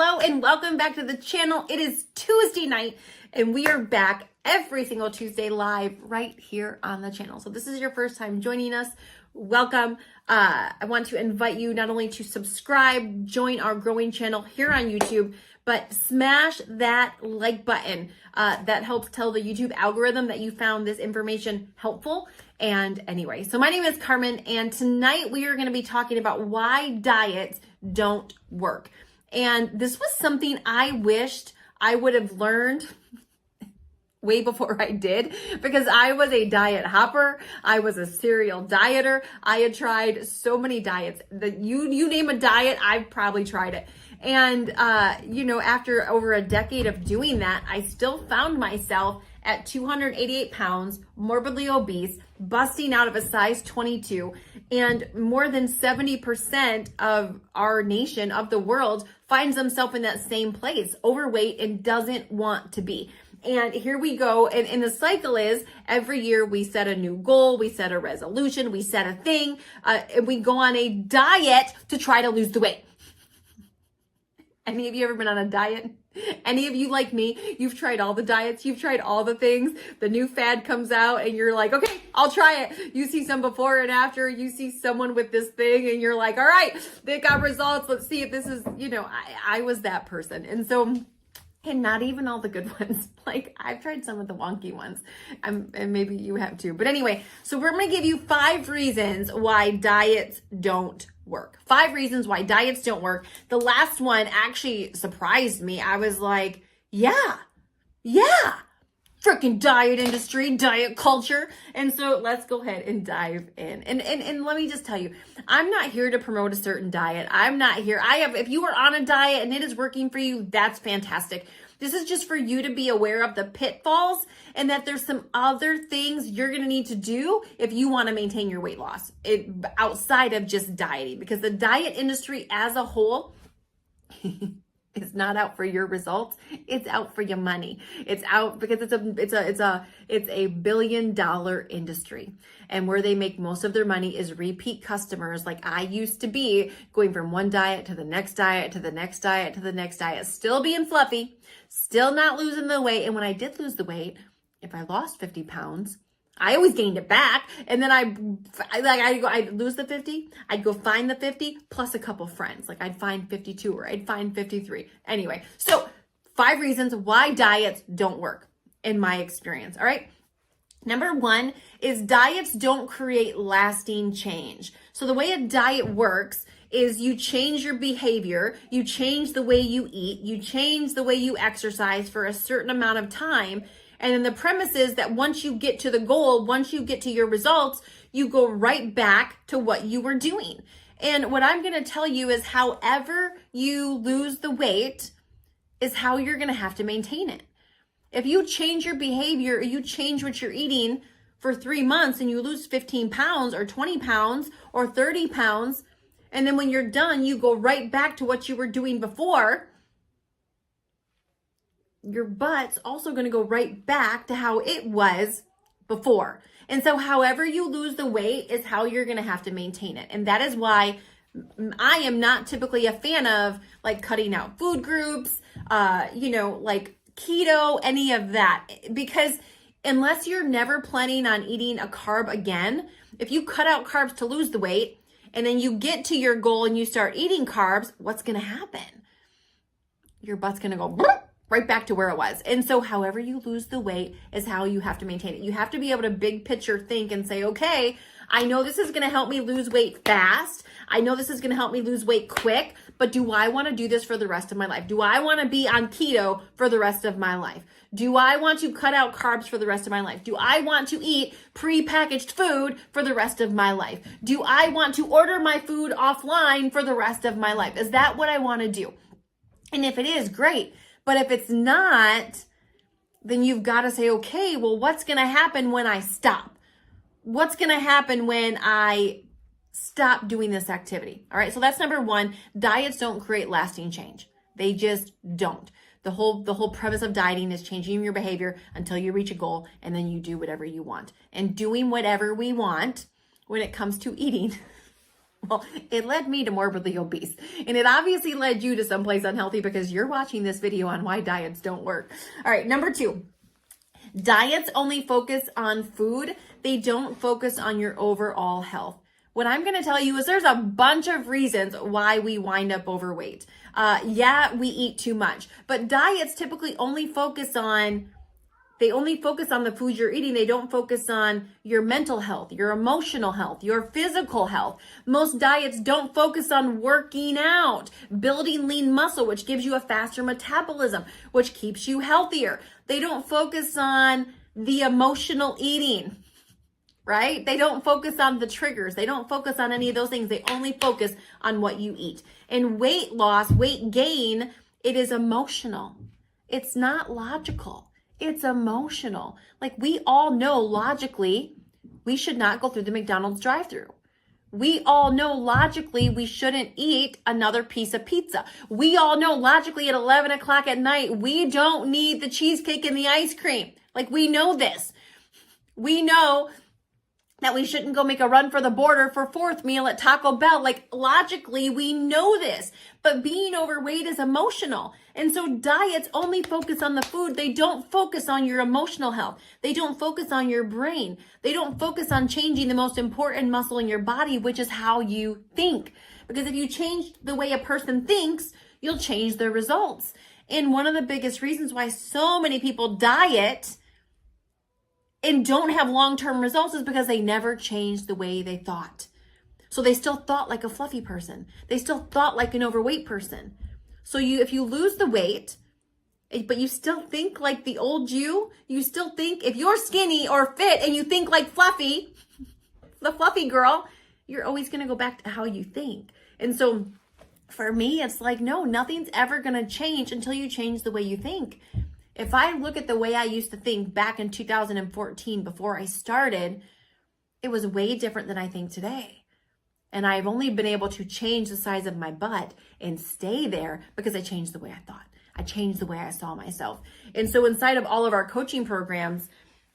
Hello and welcome back to the channel. It is Tuesday night and we are back every single Tuesday live right here on the channel. So this is your first time joining us. Welcome. I want to invite you not only to subscribe, join our growing channel here on YouTube, but smash that like button. That helps tell the YouTube algorithm that you found this information helpful. And anyway, so my name is Carmen and tonight we are going to be talking about why diets don't work. And this was something I wished I would have learned way before I did, because I was a diet hopper. I was a serial dieter. I had tried so many diets that you name a diet, I've probably tried it. And, after over a decade of doing that, I still found myself at 288 pounds, morbidly obese, busting out of a size 22, and more than 70% of our nation, of the world, finds themselves in that same place, overweight and doesn't want to be. And here we go. And the cycle is every year we set a new goal, we set a resolution, we set a thing, and we go on a diet to try to lose the weight. Any of you ever been on a diet? Any of you like me, you've tried all the diets, you've tried all the things, the new fad comes out and you're like, okay, I'll try it. You see some before and after, you see someone with this thing and you're like, all right, they got results. Let's see if this is, I was that person. And so, and not even all the good ones. Like I've tried some of the wonky ones, and maybe you have too. But anyway, so we're going to give you 5 reasons why diets don't work. 5 reasons why diets don't work. The last one actually surprised me. I was like, yeah, freaking diet industry, diet culture. And so let's go ahead and dive in. And let me just tell you, I'm not here to promote a certain diet. I'm not here. If you are on a diet and it is working for you, that's fantastic. This is just for you to be aware of the pitfalls and that there's some other things you're going to need to do if you want to maintain your weight loss outside of just dieting, because the diet industry as a whole it's not out for your results. It's out for your money. It's out because it's a $1 billion industry. And where they make most of their money is repeat customers, like I used to be, going from one diet to the next diet, to the next diet, to the next diet, still being fluffy, still not losing the weight. And when I did lose the weight, if I lost 50 pounds, I always gained it back. And then I'd lose the 50. I'd go find the 50 plus a couple friends. Like I'd find 52 or I'd find 53. Anyway, so 5 reasons why diets don't work in my experience. All right. Number 1 is diets don't create lasting change. So the way a diet works is you change your behavior, you change the way you eat, you change the way you exercise for a certain amount of time. And then the premise is that once you get to the goal, once you get to your results, you go right back to what you were doing. And what I'm going to tell you is however you lose the weight is how you're going to have to maintain it. If you change your behavior, or you change what you're eating for 3 months and you lose 15 pounds or 20 pounds or 30 pounds, and then when you're done, you go right back to what you were doing before, your butt's also going to go right back to how it was before. And so however you lose the weight is how you're going to have to maintain it. And that is why I am not typically a fan of like cutting out food groups, like keto, any of that, because unless you're never planning on eating a carb again, if you cut out carbs to lose the weight and then you get to your goal and you start eating carbs, what's going to happen? Your butt's going to go right back to where it was. And so however you lose the weight is how you have to maintain it. You have to be able to big picture think and say, okay, I know this is going to help me lose weight fast. I know this is going to help me lose weight quick, but do I want to do this for the rest of my life? Do I want to be on keto for the rest of my life? Do I want to cut out carbs for the rest of my life? Do I want to eat prepackaged food for the rest of my life? Do I want to order my food offline for the rest of my life? Is that what I want to do? And if it is, great. But if it's not, then you've got to say, okay, well, what's going to happen when I stop? What's going to happen when I stop doing this activity? All right. So that's number 1. Diets don't create lasting change. They just don't. The whole premise of dieting is changing your behavior until you reach a goal and then you do whatever you want. And doing whatever we want when it comes to eating Well, it led me to morbidly obese, and it obviously led you to someplace unhealthy because you're watching this video on why diets don't work. All right, number 2, diets only focus on food. They don't focus on your overall health. What I'm going to tell you is there's a bunch of reasons why we wind up overweight. Yeah, we eat too much, but diets typically only focus on the food you're eating. They don't focus on your mental health, your emotional health, your physical health. Most diets don't focus on working out, building lean muscle, which gives you a faster metabolism, which keeps you healthier. They don't focus on the emotional eating, right? They don't focus on the triggers. They don't focus on any of those things. They only focus on what you eat. And weight loss, weight gain, it is emotional. It's not logical. It's emotional. Like, we all know logically we should not go through the McDonald's drive-thru. We all know logically we shouldn't eat another piece of pizza. We all know logically at 11 o'clock at night we don't need the cheesecake and the ice cream. Like, we know this. We know that we shouldn't go make a run for the border for 4th meal at Taco Bell. Like, logically, we know this, but being overweight is emotional. And so diets only focus on the food. They don't focus on your emotional health. They don't focus on your brain. They don't focus on changing the most important muscle in your body, which is how you think. Because if you change the way a person thinks, you'll change their results. And one of the biggest reasons why so many people diet and don't have long-term results is because they never changed the way they thought. So they still thought like a fluffy person. They still thought like an overweight person. So if you lose the weight, but you still think like the old you still think, if you're skinny or fit and you think like fluffy, the fluffy girl, you're always going to go back to how you think. And so for me, it's like, no, nothing's ever going to change until you change the way you think. If I look at the way I used to think back in 2014 before I started, it was way different than I think today. And I've only been able to change the size of my butt and stay there because I changed the way I thought. I changed the way I saw myself. And so inside of all of our coaching programs,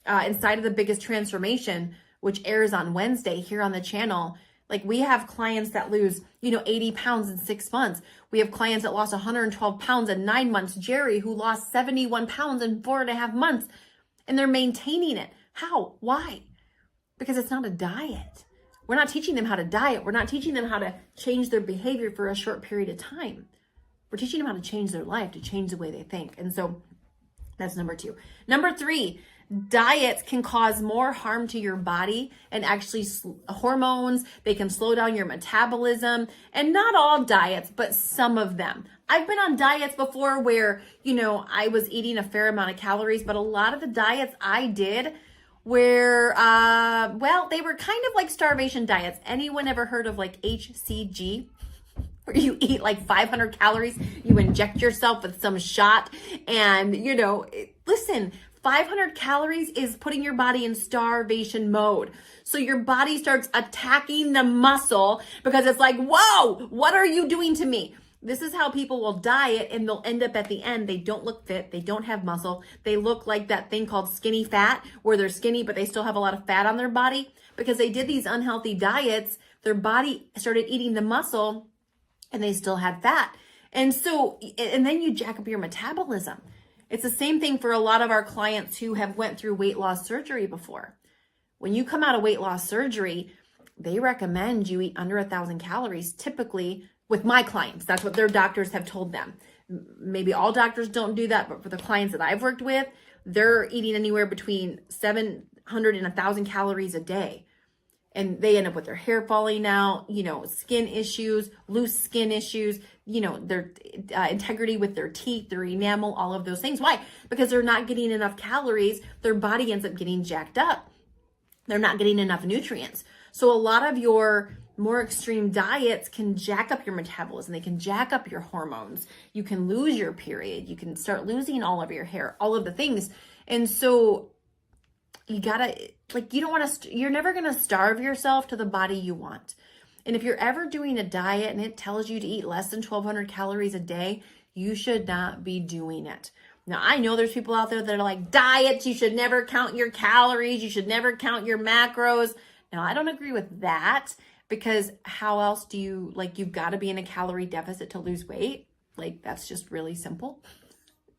inside of the biggest transformation, which airs on Wednesday here on the channel, like, we have clients that lose, 80 pounds in 6 months. We have clients that lost 112 pounds in 9 months. Jerry, who lost 71 pounds in 4.5 months, and they're maintaining it. How? Why? Because it's not a diet. We're not teaching them how to diet. We're not teaching them how to change their behavior for a short period of time. We're teaching them how to change their life, to change the way they think. And so that's number 2. Number 3, diets can cause more harm to your body and actually hormones. They can slow down your metabolism, and not all diets, but some of them. I've been on diets before where, I was eating a fair amount of calories, but a lot of the diets I did where, they were kind of like starvation diets. Anyone ever heard of like HCG? Where you eat like 500 calories, you inject yourself with some shot, and listen, 500 calories is putting your body in starvation mode. So your body starts attacking the muscle because it's like, whoa, what are you doing to me? This is how people will diet, and they'll end up at the end. They don't look fit. They don't have muscle. They look like that thing called skinny fat, where they're skinny, but they still have a lot of fat on their body because they did these unhealthy diets. Their body started eating the muscle and they still had fat. And then you jack up your metabolism. It's the same thing for a lot of our clients who have went through weight loss surgery before. When you come out of weight loss surgery, they recommend you eat under 1,000 calories, typically with my clients. That's what their doctors have told them. Maybe all doctors don't do that, but for the clients that I've worked with, they're eating anywhere between 700 and 1,000 calories a day. And they end up with their hair falling out, skin issues, loose skin issues, their integrity with their teeth, their enamel, all of those things. Why? Because they're not getting enough calories. Their body ends up getting jacked up. They're not getting enough nutrients. So a lot of your more extreme diets can jack up your metabolism. They can jack up your hormones. You can lose your period. You can start losing all of your hair, all of the things. And so you gotta, you're never gonna starve yourself to the body you want. And if you're ever doing a diet and it tells you to eat less than 1,200 calories a day, you should not be doing it. Now, I know there's people out there that are like, diets, you should never count your calories, you should never count your macros. Now, I don't agree with that, because how else do you, like, you've got to be in a calorie deficit to lose weight. Like, that's just really simple.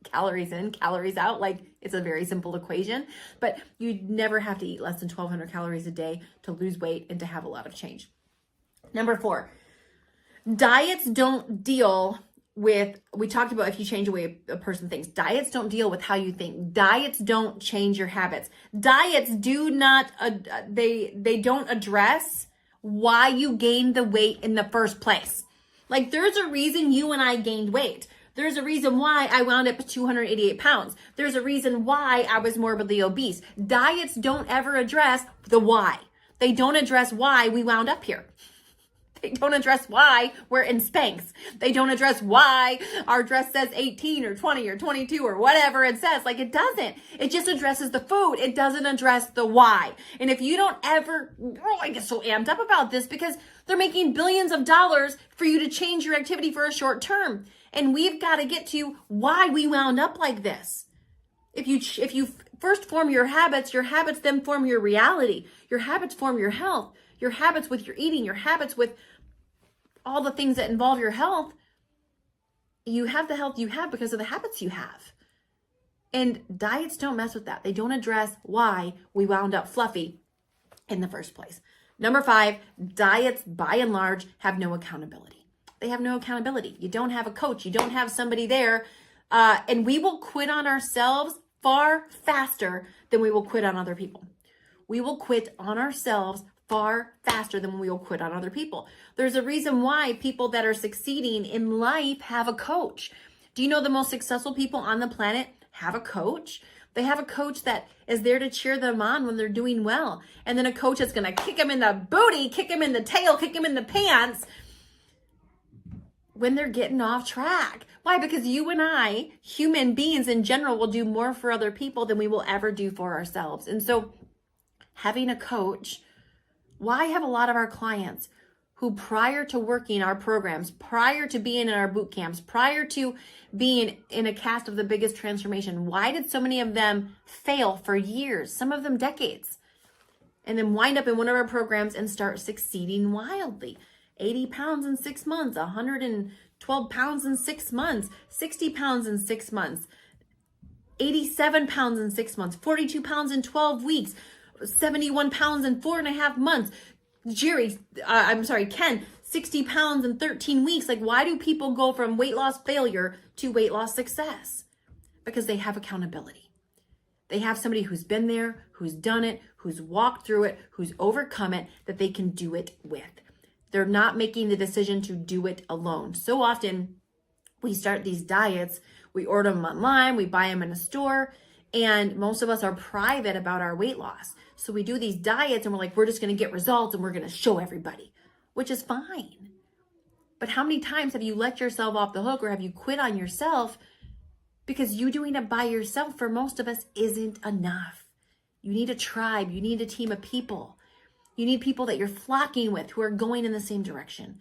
Calories in, calories out. Like, it's a very simple equation, but you never have to eat less than 1,200 calories a day to lose weight and to have a lot of change. Number 4, diets don't deal with, we talked about if you change the way a person thinks. Diets don't deal with how you think. Diets don't change your habits. Diets do not, they don't address why you gained the weight in the first place. Like, there's a reason you and I gained weight. There's a reason why I wound up at 288 pounds. There's a reason why I was morbidly obese. Diets don't ever address the why. They don't address why we wound up here. They don't address why we're in Spanx. They don't address why our dress says 18 or 20 or 22 or whatever it says. Like, it doesn't. It just addresses the food. It doesn't address the why. And if you don't ever, I get so amped up about this because they're making billions of dollars for you to change your activity for a short term. And we've got to get to why we wound up like this. If you first form your habits then form your reality. Your habits form your health. Your habits with your eating, your habits with all the things that involve your health. You have the health you have because of the habits you have. And diets don't mess with that. They don't address why we wound up fluffy in the first place. Number 5, diets by and large have no accountability. They have no accountability. You don't have a coach. You don't have somebody there. And we will quit on ourselves far faster than we will quit on other people. We will quit on ourselves far faster than we will quit on other people. There's a reason why people that are succeeding in life have a coach. Do you know the most successful people on the planet have a coach? They have a coach that is there to cheer them on when they're doing well. And then a coach that's going to kick them in the booty, kick them in the tail, kick them in the pants when they're getting off track. Why? Because you and I, human beings in general, will do more for other people than we will ever do for ourselves. And so having a coach, why have a lot of our clients who prior to working our programs, prior to being in our boot camps, prior to being in a cast of the biggest transformation, why did so many of them fail for years, some of them decades, and then wind up in one of our programs and start succeeding wildly? 80 pounds in 6 months, 112 pounds in 6 months, 60 pounds in 6 months, 87 pounds in 6 months, 42 pounds in 12 weeks, 71 pounds in 4.5 months. Ken, 60 pounds in 13 weeks. Like, why do people go from weight loss failure to weight loss success? Because they have accountability. They have somebody who's been there, who's done it, who's walked through it, who's overcome it, that they can do it with. They're not making the decision to do it alone. So often we start these diets, we order them online, we buy them in a store, and most of us are private about our weight loss. So we do these diets and we're like, we're just going to get results and we're going to show everybody, which is fine. But how many times have you let yourself off the hook, or have you quit on yourself because you doing it by yourself for most of us isn't enough? You need a tribe. You need a team of people. You need people that you're flocking with who are going in the same direction.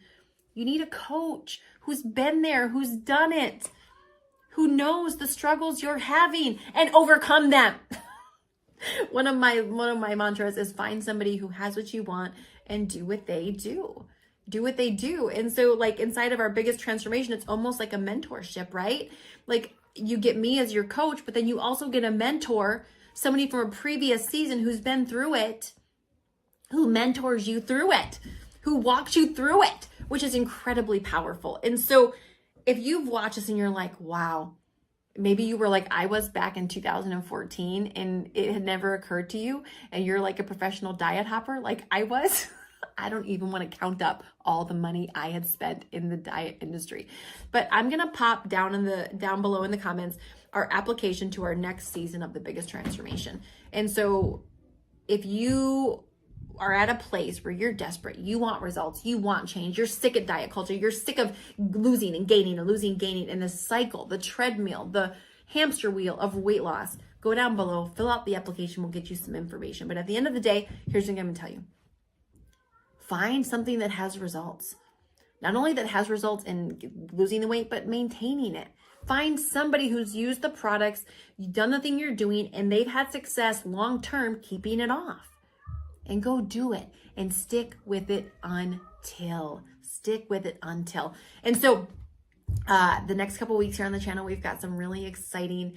You need a coach who's been there, who's done it, who knows the struggles you're having and overcome them. One of my mantras is find somebody who has what you want and do what they do. Do what they do. And so, like, inside of our biggest transformation, it's almost like a mentorship, right? Like, you get me as your coach, but then you also get a mentor, somebody from a previous season who's been through it, who mentors you through it, who walks you through it, which is incredibly powerful. And so if you've watched this and you're like, wow, maybe you were like I was back in 2014 and it had never occurred to you, and you're like a professional diet hopper like I was. I don't even want to count up all the money I had spent in the diet industry. But I'm going to pop down below in the comments our application to our next season of the biggest transformation. And so if you are at a place where you're desperate, you want results, you want change, you're sick of diet culture, you're sick of losing and gaining and losing and gaining in this cycle, the treadmill, the hamster wheel of weight loss, go down below, fill out the application, we'll get you some information. But at the end of the day, here's what I'm going to tell you. Find something that has results. Not only that has results in losing the weight, but maintaining it. Find somebody who's used the products, done the thing you're doing, and they've had success long-term keeping it off. and go do it and stick with it until. And so the next couple weeks here on the channel, we've got some really exciting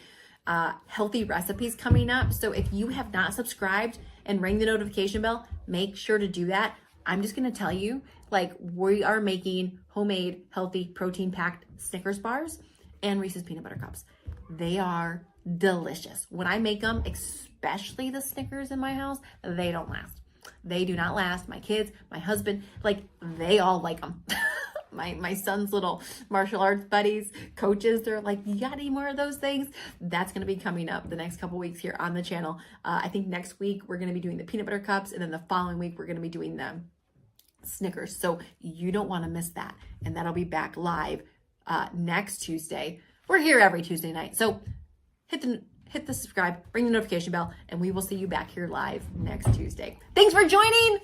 healthy recipes coming up. So if you have not subscribed and ring the notification bell, make sure to do that. I'm just going to tell you, like, we are making homemade, healthy, protein-packed Snickers bars and Reese's peanut butter cups. They are delicious. When I make them, especially the Snickers in my house, they don't last. They do not last. My kids, my husband, like, they all like them. My son's little martial arts buddies, coaches, they're like, you got any more of those things? That's going to be coming up the next couple weeks here on the channel. I think next week we're going to be doing the peanut butter cups, and then the following week we're going to be doing the Snickers. So you don't want to miss that. And that'll be back live next Tuesday. We're here every Tuesday night. So hit the subscribe, ring the notification bell, and we will see you back here live next Tuesday. Thanks for joining.